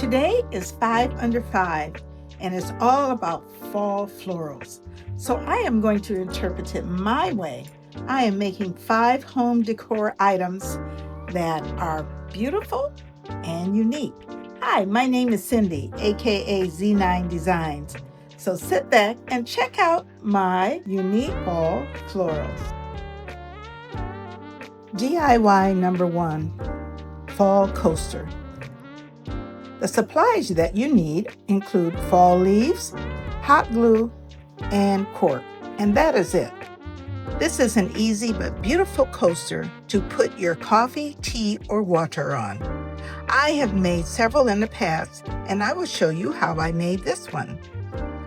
Today is 5 under 5 and it's all about fall florals. So I am going to interpret it my way. I am making 5 home decor items that are beautiful and unique. Hi, my name is Cindy, aka Z9designs. So sit back and check out my unique fall florals. DIY number 1, fall coaster. The supplies that you need include fall leaves, hot glue, and cork, and that is it. This is an easy but beautiful coaster to put your coffee, tea, or water on. I have made several in the past, and I will show you how I made this one.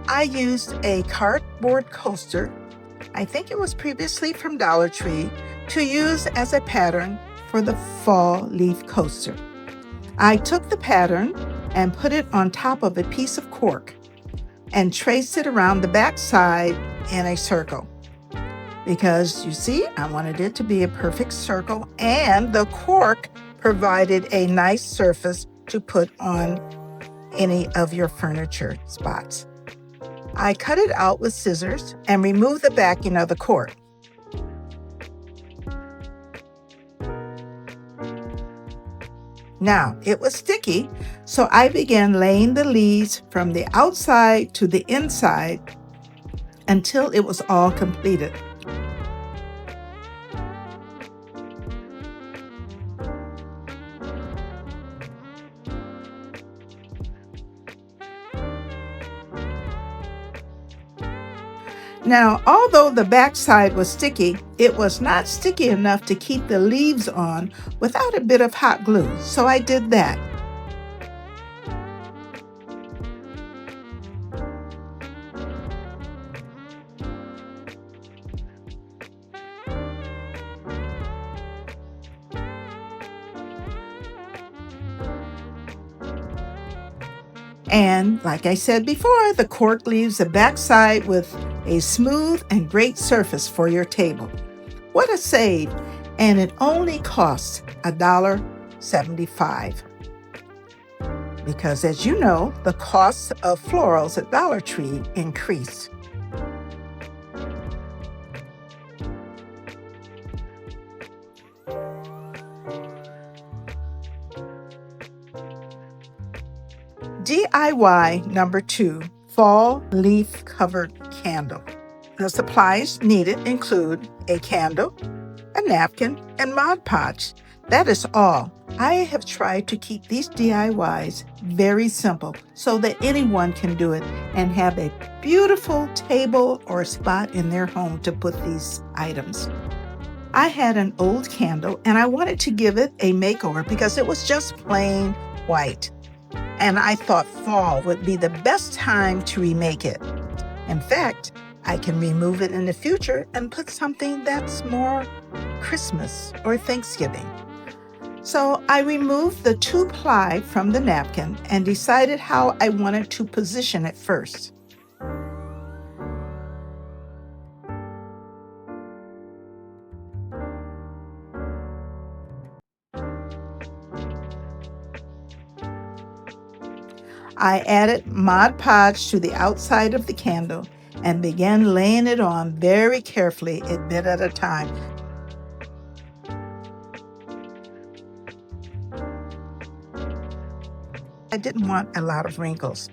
I used a cardboard coaster, I think it was previously from Dollar Tree, to use as a pattern for the fall leaf coaster. I took the pattern and put it on top of a piece of cork and traced it around the back side in a circle. Because you see, I wanted it to be a perfect circle, and the cork provided a nice surface to put on any of your furniture spots. I cut it out with scissors and removed the backing of the cork. Now, it was sticky, so I began laying the leaves from the outside to the inside until it was all completed. Now, although the backside was sticky, it was not sticky enough to keep the leaves on without a bit of hot glue, so I did that. And like I said before, the cork leaves the backside with a smooth and great surface for your table. What a save! And it only costs $1.75. Because as you know, the costs of florals at Dollar Tree increase. DIY number 2, fall leaf covered candle. The supplies needed include a candle, a napkin, and Mod Podge. That is all. I have tried to keep these DIYs very simple so that anyone can do it and have a beautiful table or spot in their home to put these items. I had an old candle and I wanted to give it a makeover because it was just plain white. And I thought fall would be the best time to remake it. In fact, I can remove it in the future and put something that's more Christmas or Thanksgiving. So I removed the 2-ply from the napkin and decided how I wanted to position it first. I added Mod Podge to the outside of the candle and began laying it on very carefully, a bit at a time. I didn't want a lot of wrinkles.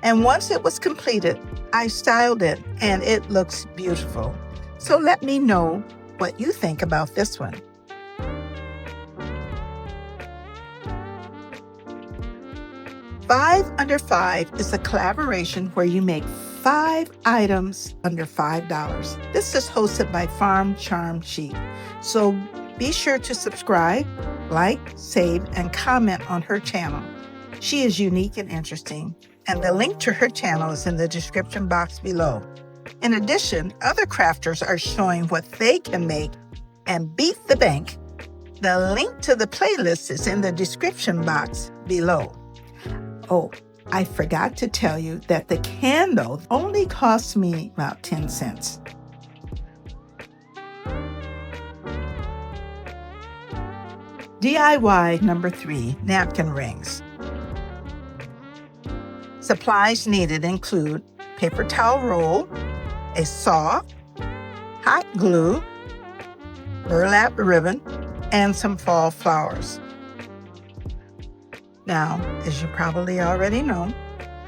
And once it was completed, I styled it and it looks beautiful. So let me know what you think about this one. Five Under 5 is a collaboration where you make 5 items under $5. This is hosted by Farm Charm Chic. So be sure to subscribe, like, save, and comment on her channel. She is unique and interesting, and the link to her channel is in the description box below. In addition, other crafters are showing what they can make and beat the bank. The link to the playlist is in the description box below. Oh, I forgot to tell you that the candle only cost me about 10 cents. DIY number 3, napkin rings. Supplies needed include paper towel roll, a saw, hot glue, burlap ribbon, and some fall flowers. Now, as you probably already know,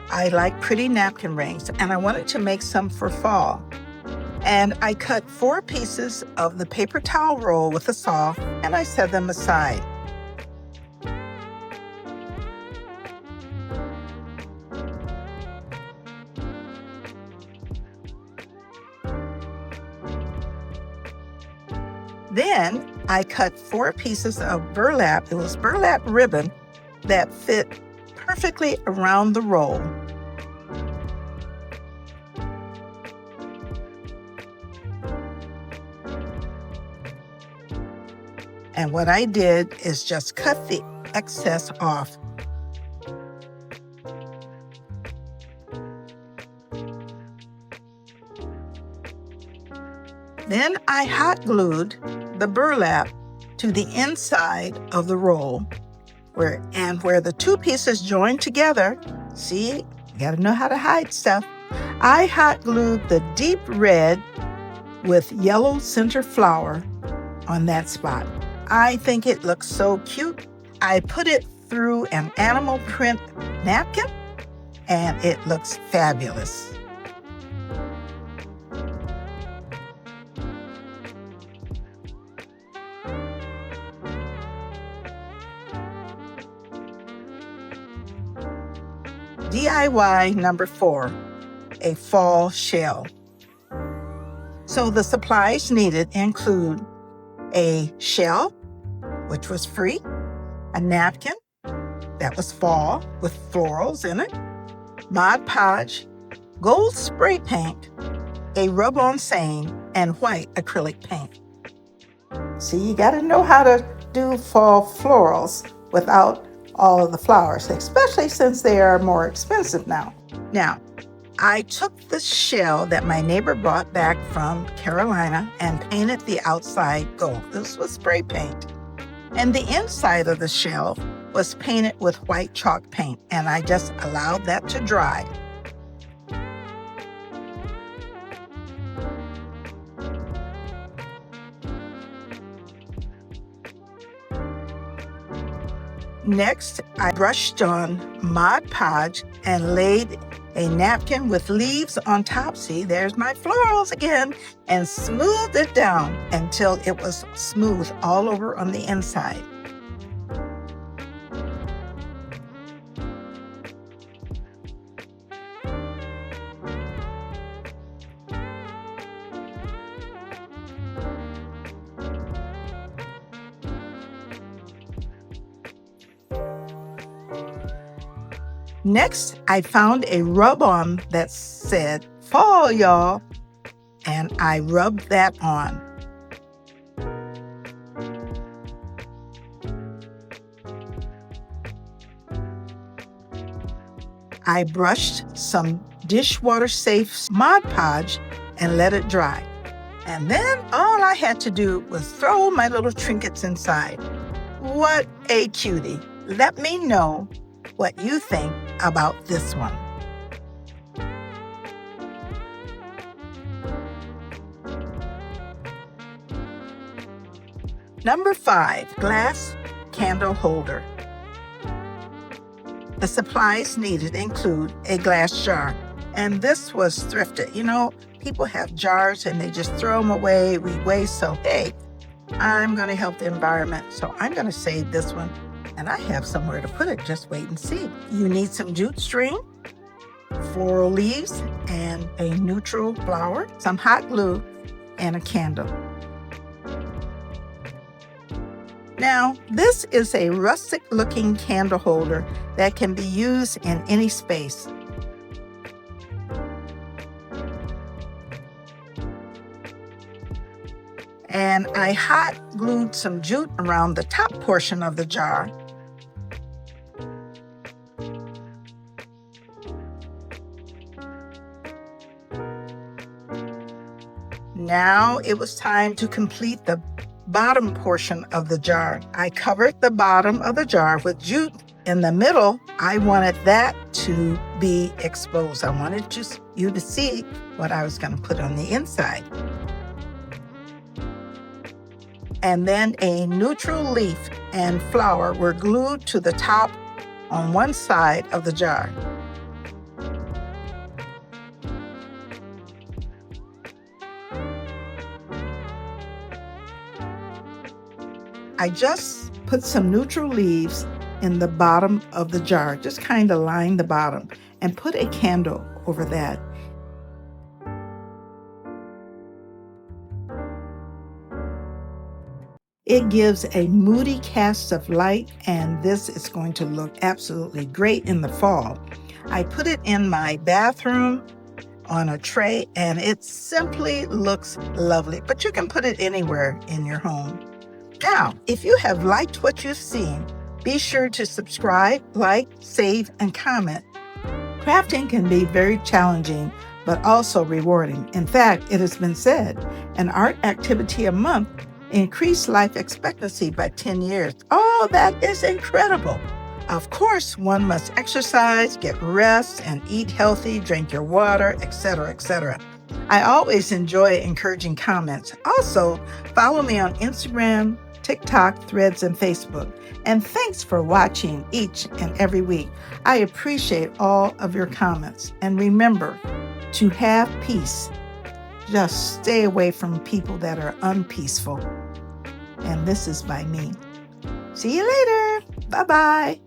I like pretty napkin rings, and I wanted to make some for fall. And I cut 4 pieces of the paper towel roll with a saw, and I set them aside. Then I cut 4 pieces of burlap. It was burlap ribbon that fit perfectly around the roll. And what I did is just cut the excess off. Then I hot glued the burlap to the inside of the roll, where the 2 pieces join together. See, you gotta know how to hide stuff. I hot glued the deep red with yellow center flower on that spot. I think it looks so cute. I put it through an animal print napkin, and it looks fabulous. DIY number 4, a fall shell. So the supplies needed include a shell, which was free, a napkin that was fall with florals in it, Mod Podge, gold spray paint, a rub-on stain, and white acrylic paint. See, you got to know how to do fall florals without all of the flowers, especially since they are more expensive now. Now, I took the shell that my neighbor brought back from Carolina and painted the outside gold. This was spray paint. And the inside of the shell was painted with white chalk paint, and I just allowed that to dry. Next, I brushed on Mod Podge and laid a napkin with leaves on top. See, there's my florals again, and smoothed it down until it was smooth all over on the inside. Next, I found a rub-on that said, "Fall, y'all," and I rubbed that on. I brushed some dishwater-safe Mod Podge and let it dry. And then all I had to do was throw my little trinkets inside. What a cutie. Let me know what you think about this one. Number 5, glass candle holder. The supplies needed include a glass jar, and this was thrifted. You know, people have jars and they just throw them away. We waste, so hey, I'm going to help the environment, so I'm going to save this one. And I have somewhere to put it. Just wait and see. You need some jute string, floral leaves, and a neutral flower, some hot glue, and a candle. Now, this is a rustic-looking candle holder that can be used in any space. And I hot glued some jute around the top portion of the jar. Now it was time to complete the bottom portion of the jar. I covered the bottom of the jar with jute. In the middle, I wanted that to be exposed. I wanted you to see what I was going to put on the inside. And then a neutral leaf and flower were glued to the top on one side of the jar. I just put some neutral leaves in the bottom of the jar, just kind of line the bottom, and put a candle over that. It gives a moody cast of light, and this is going to look absolutely great in the fall. I put it in my bathroom on a tray, and it simply looks lovely, but you can put it anywhere in your home. Now, if you have liked what you've seen, be sure to subscribe, like, save, and comment. Crafting can be very challenging, but also rewarding. In fact, it has been said, an art activity a month increased life expectancy by 10 years. Oh, that is incredible. Of course, one must exercise, get rest, and eat healthy, drink your water, etc., etc. I always enjoy encouraging comments. Also, follow me on Instagram, TikTok, Threads, and Facebook. And thanks for watching each and every week. I appreciate all of your comments. And remember to have peace. Just stay away from people that are unpeaceful. And this is by me. See you later. Bye-bye.